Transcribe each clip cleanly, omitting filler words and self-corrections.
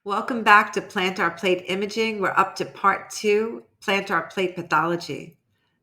Welcome back to Plantar Plate Imaging. We're up to part 2, plantar plate pathology.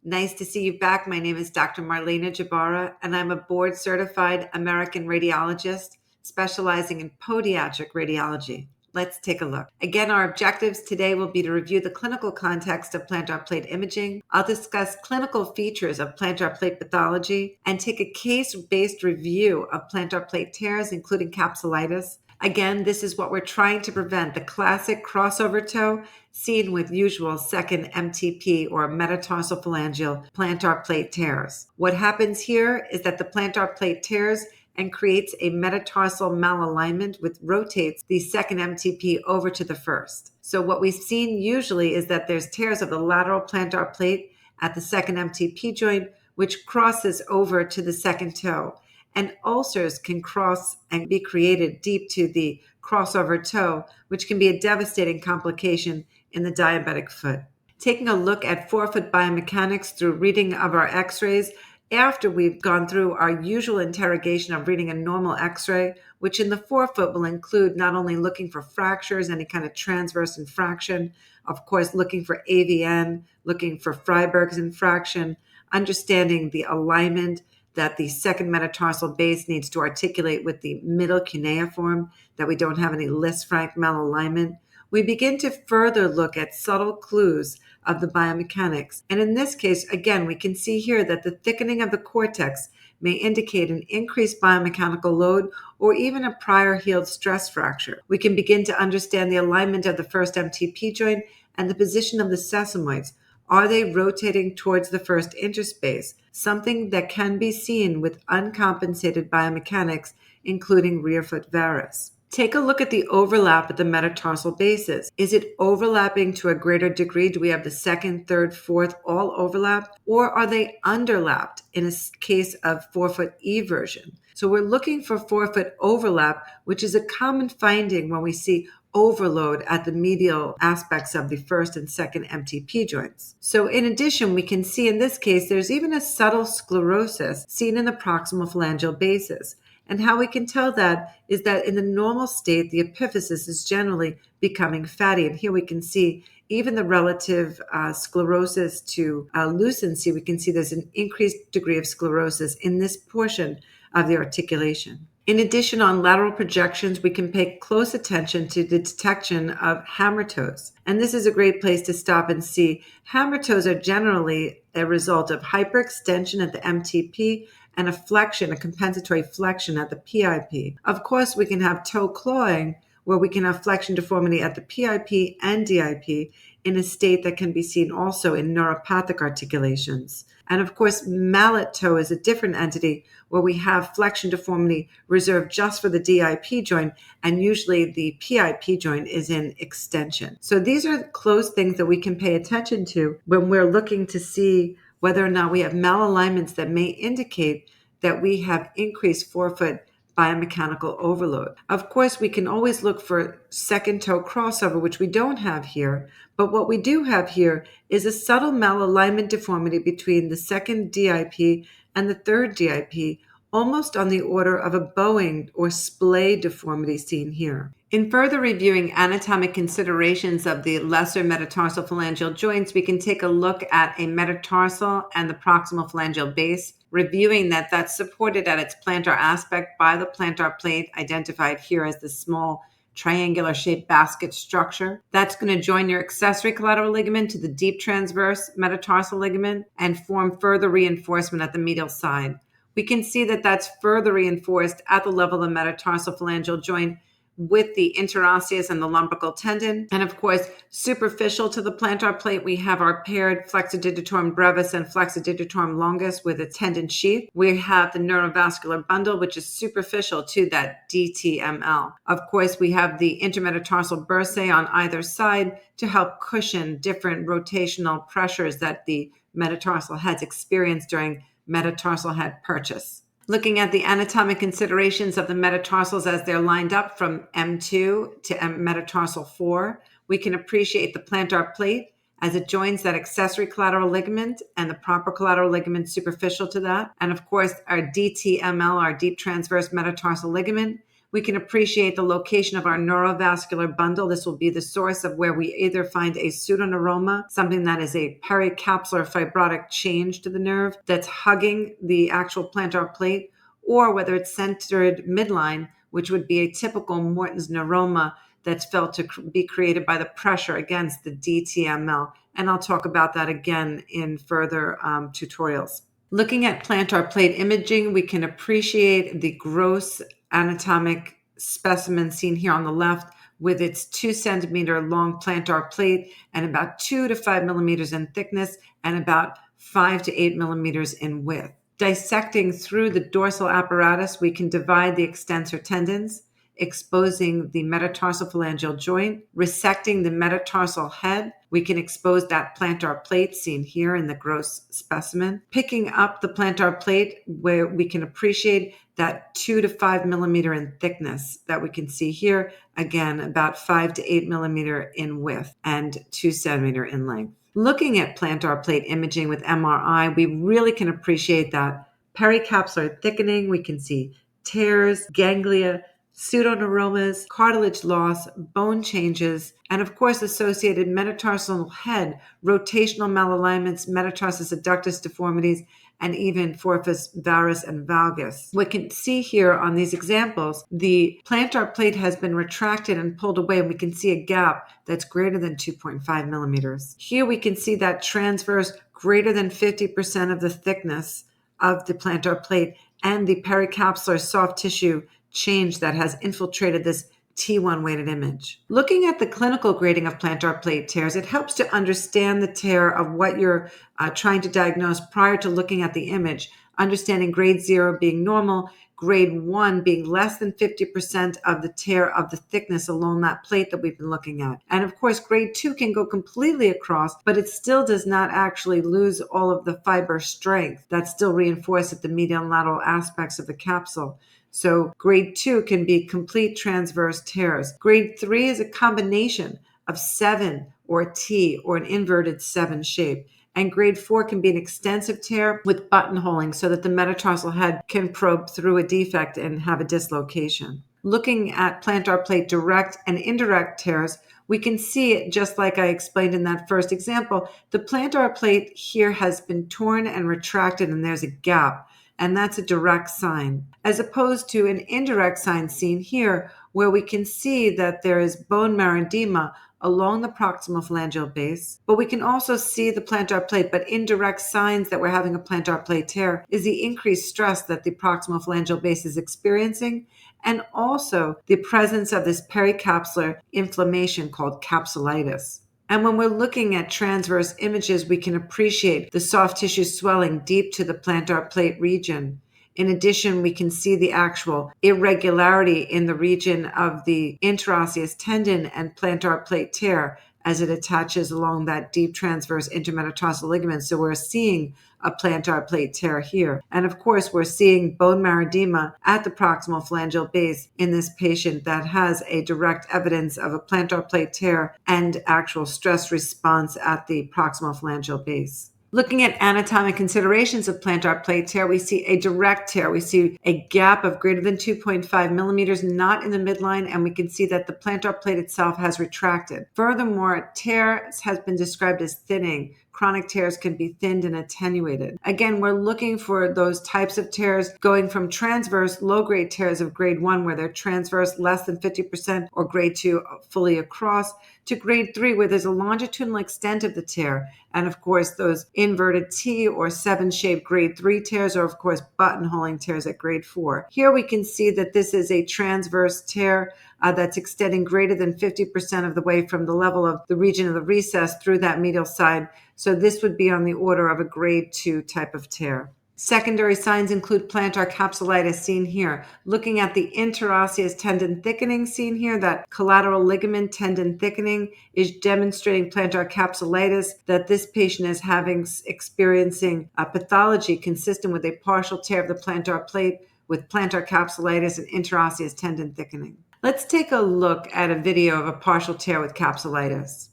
Nice to see you back. My name is Dr. Marlena Jabara, and I'm a board-certified American radiologist specializing in podiatric radiology. Let's take a look. Again, our objectives today will be to review the clinical context of plantar plate imaging. I'll discuss clinical features of plantar plate pathology and take a case-based review of plantar plate tears, including capsulitis. Again, this is what we're trying to prevent, the classic crossover toe seen with usual second MTP or metatarsal phalangeal plantar plate tears. What happens here is that the plantar plate tears and creates a metatarsal malalignment which rotates the second MTP over to the first. So what we've seen usually is that there's tears of the lateral plantar plate at the second MTP joint, which crosses over to the second toe. And ulcers can cross and be created deep to the crossover toe, which can be a devastating complication in the diabetic foot. Taking a look at forefoot biomechanics through reading of our x-rays, after we've gone through our usual interrogation of reading a normal x-ray, which in the forefoot will include not only looking for fractures, any kind of transverse infraction, of course, looking for AVN, looking for Freiberg's infraction, understanding the alignment that the second metatarsal base needs to articulate with the middle cuneiform, that we don't have any Lisfranc malalignment. We begin to further look at subtle clues of the biomechanics. And in this case, again, we can see here that the thickening of the cortex may indicate an increased biomechanical load or even a prior healed stress fracture. We can begin to understand the alignment of the first MTP joint and the position of the sesamoids. Are they rotating towards the first interspace? Something that can be seen with uncompensated biomechanics, including rear foot varus. Take a look at the overlap at the metatarsal bases. Is it overlapping to a greater degree? Do we have the second, third, fourth all overlap? Or are they underlapped in a case of forefoot eversion? So we're looking for forefoot overlap, which is a common finding when we see overload at the medial aspects of the first and second MTP joints. So in addition, we can see in this case, there's even a subtle sclerosis seen in the proximal phalangeal bases. And how we can tell that is that in the normal state, the epiphysis is generally becoming fatty. And here we can see even the relative sclerosis to lucency, we can see there's an increased degree of sclerosis in this portion of the articulation. In addition, on lateral projections, we can pay close attention to the detection of hammer toes. And this is a great place to stop and see. Hammer toes are generally a result of hyperextension at the MTP and a flexion, a compensatory flexion at the PIP. Of course, we can have toe clawing, where we can have flexion deformity at the PIP and DIP in a state that can be seen also in neuropathic articulations. And of course, mallet toe is a different entity where we have flexion deformity reserved just for the DIP joint, and usually the PIP joint is in extension. So these are close things that we can pay attention to when we're looking to see whether or not we have malalignments that may indicate that we have increased forefoot biomechanical overload. Of course, we can always look for second toe crossover, which we don't have here, but what we do have here is a subtle malalignment deformity between the second DIP and the third DIP, almost on the order of a bowing or splay deformity seen here. In further reviewing anatomic considerations of the lesser metatarsal phalangeal joints, we can take a look at a metatarsal and the proximal phalangeal base, reviewing that that's supported at its plantar aspect by the plantar plate, identified here as the small triangular shaped basket structure. That's going to join your accessory collateral ligament to the deep transverse metatarsal ligament and form further reinforcement at the medial side. We can see that that's further reinforced at the level of the metatarsal phalangeal joint with the interosseous and the lumbrical tendon. And of course, superficial to the plantar plate, we have our paired flexor digitorum brevis and flexor digitorum longus with a tendon sheath. We have the neurovascular bundle, which is superficial to that DTML. Of course, we have the intermetatarsal bursae on either side to help cushion different rotational pressures that the metatarsal heads experience during metatarsal head purchase. Looking at the anatomic considerations of the metatarsals as they're lined up from M2 to metatarsal 4, we can appreciate the plantar plate as it joins that accessory collateral ligament and the proper collateral ligament superficial to that. And of course, our DTML, our deep transverse metatarsal ligament, We can appreciate the location of our neurovascular bundle. This will be the source of where we either find a pseudoneuroma, something that is a pericapsular fibrotic change to the nerve that's hugging the actual plantar plate, or whether it's centered midline, which would be a typical Morton's neuroma that's felt to be created by the pressure against the DTML. And I'll talk about that again in further tutorials. Looking at plantar plate imaging, we can appreciate the gross anatomic specimen seen here on the left with its 2 centimeter long plantar plate and about 2 to 5 millimeters in thickness and about 5 to 8 millimeters in width. Dissecting through the dorsal apparatus, we can divide the extensor tendons, exposing the metatarsal phalangeal joint, resecting the metatarsal head. We can expose that plantar plate seen here in the gross specimen. Picking up the plantar plate where we can appreciate that 2 to 5 millimeter in thickness that we can see here. Again, about 5 to 8 millimeter in width and 2 centimeter in length. Looking at plantar plate imaging with MRI, we really can appreciate that pericapsular thickening. We can see tears, ganglia, pseudoneuromas, cartilage loss, bone changes, and of course associated metatarsal head, rotational malalignments, metatarsus adductus deformities, and even forfus varus and valgus. We can see here on these examples, the plantar plate has been retracted and pulled away, and we can see a gap that's greater than 2.5 millimeters. Here we can see that transverse greater than 50% of the thickness of the plantar plate and the pericapsular soft tissue change that has infiltrated this T1 weighted image. Looking at the clinical grading of plantar plate tears, it helps to understand the tear of what you're trying to diagnose prior to looking at the image, understanding grade 0 being normal, grade 1 being less than 50% of the tear of the thickness along that plate that we've been looking at. And of course, grade 2 can go completely across, but it still does not actually lose all of the fiber strength that's still reinforced at the medial and lateral aspects of the capsule. So grade 2 can be complete transverse tears. Grade 3 is a combination of 7 or T or an inverted 7 shape. And grade 4 can be an extensive tear with buttonholing so that the metatarsal head can probe through a defect and have a dislocation. Looking at plantar plate direct and indirect tears, we can see it just like I explained in that first example. The plantar plate here has been torn and retracted and there's a gap. And that's a direct sign, as opposed to an indirect sign seen here, where we can see that there is bone marrow edema along the proximal phalangeal base, but we can also see the plantar plate. But indirect signs that we're having a plantar plate tear is the increased stress that the proximal phalangeal base is experiencing, and also the presence of this pericapsular inflammation called capsulitis. And when we're looking at transverse images, we can appreciate the soft tissue swelling deep to the plantar plate region. In addition, we can see the actual irregularity in the region of the interosseous tendon and plantar plate tear as it attaches along that deep transverse intermetatarsal ligament. So we're seeing a plantar plate tear here. And of course, we're seeing bone marrow edema at the proximal phalangeal base in this patient that has a direct evidence of a plantar plate tear and actual stress response at the proximal phalangeal base. Looking at anatomic considerations of plantar plate tear, we see a direct tear. We see a gap of greater than 2.5 millimeters, not in the midline, and we can see that the plantar plate itself has retracted. Furthermore, tear has been described as thinning. Chronic tears can be thinned and attenuated. Again, we're looking for those types of tears going from transverse low-grade tears of grade 1, where they're transverse less than 50%, or grade 2 fully across, to grade 3, where there's a longitudinal extent of the tear. And of course, those inverted T or 7-shaped grade 3 tears, or of course, buttonholing tears at grade 4. Here we can see that this is a transverse tear that's extending greater than 50% of the way from the level of the region of the recess through that medial side. So this would be on the order of a grade 2 type of tear. Secondary signs include plantar capsulitis seen here. Looking at the interosseous tendon thickening seen here, that collateral ligament tendon thickening is demonstrating plantar capsulitis, that this patient is experiencing a pathology consistent with a partial tear of the plantar plate with plantar capsulitis and interosseous tendon thickening. Let's take a look at a video of a partial tear with capsulitis.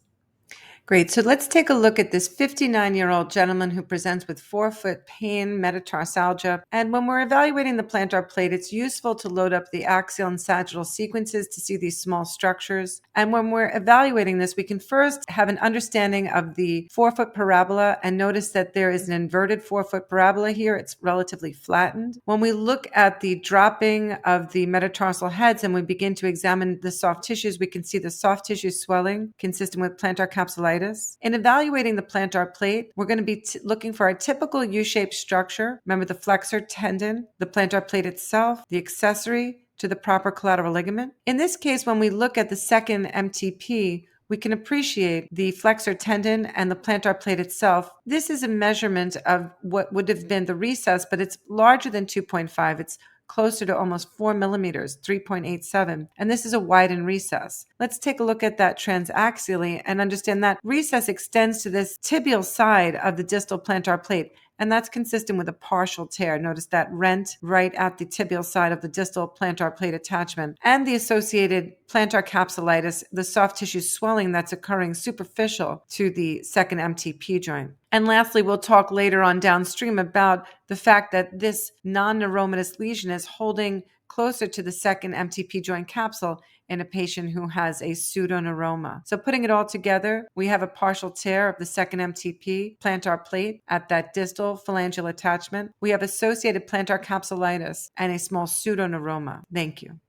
Great. So let's take a look at this 59-year-old gentleman who presents with forefoot pain, metatarsalgia. And when we're evaluating the plantar plate, it's useful to load up the axial and sagittal sequences to see these small structures. And when we're evaluating this, we can first have an understanding of the forefoot parabola and notice that there is an inverted forefoot parabola here. It's relatively flattened. When we look at the dropping of the metatarsal heads and we begin to examine the soft tissues, we can see the soft tissue swelling consistent with plantar capsulitis. In evaluating the plantar plate, we're going to be looking for a typical U-shaped structure. Remember the flexor tendon, the plantar plate itself, the accessory to the proper collateral ligament. In this case, when we look at the second MTP, we can appreciate the flexor tendon and the plantar plate itself. This is a measurement of what would have been the recess, but it's larger than 2.5. It's closer to almost 4 millimeters, 3.87. And this is a widened recess. Let's take a look at that transaxially and understand that recess extends to this tibial side of the distal plantar plate. And that's consistent with a partial tear. Notice that rent right at the tibial side of the distal plantar plate attachment and the associated plantar capsulitis, the soft tissue swelling that's occurring superficial to the second MTP joint. And lastly, we'll talk later on downstream about the fact that this non-neuromatous lesion is holding closer to the second MTP joint capsule in a patient who has a pseudoneuroma. So putting it all together, we have a partial tear of the second MTP plantar plate at that distal phalangeal attachment. We have associated plantar capsulitis and a small pseudoneuroma. Thank you.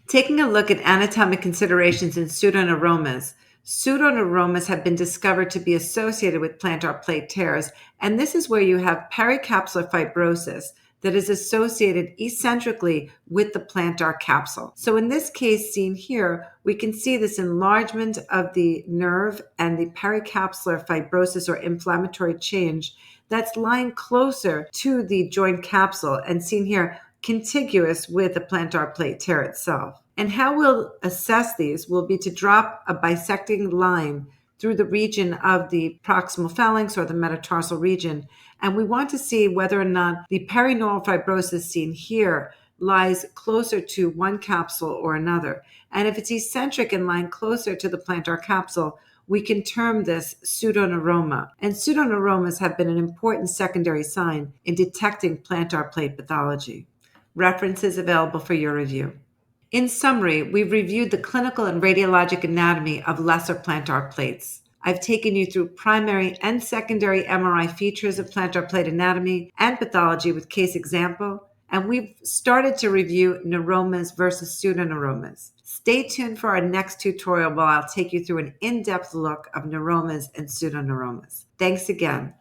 Taking a look at anatomic considerations in pseudoneuromas, pseudoneuromas have been discovered to be associated with plantar plate tears, and this is where you have pericapsular fibrosis that is associated eccentrically with the plantar capsule. So in this case seen here, we can see this enlargement of the nerve and the pericapsular fibrosis or inflammatory change that's lying closer to the joint capsule and seen here contiguous with the plantar plate tear itself. And how we'll assess these will be to drop a bisecting line through the region of the proximal phalanx or the metatarsal region. And we want to see whether or not the perineural fibrosis seen here lies closer to one capsule or another. And if it's eccentric and lying closer to the plantar capsule, we can term this pseudoneuroma. And pseudoneuromas have been an important secondary sign in detecting plantar plate pathology. References available for your review. In summary, we've reviewed the clinical and radiologic anatomy of lesser plantar plates. I've taken you through primary and secondary MRI features of plantar plate anatomy and pathology with case example, and we've started to review neuromas versus pseudoneuromas. Stay tuned for our next tutorial where I'll take you through an in-depth look of neuromas and pseudoneuromas. Thanks again.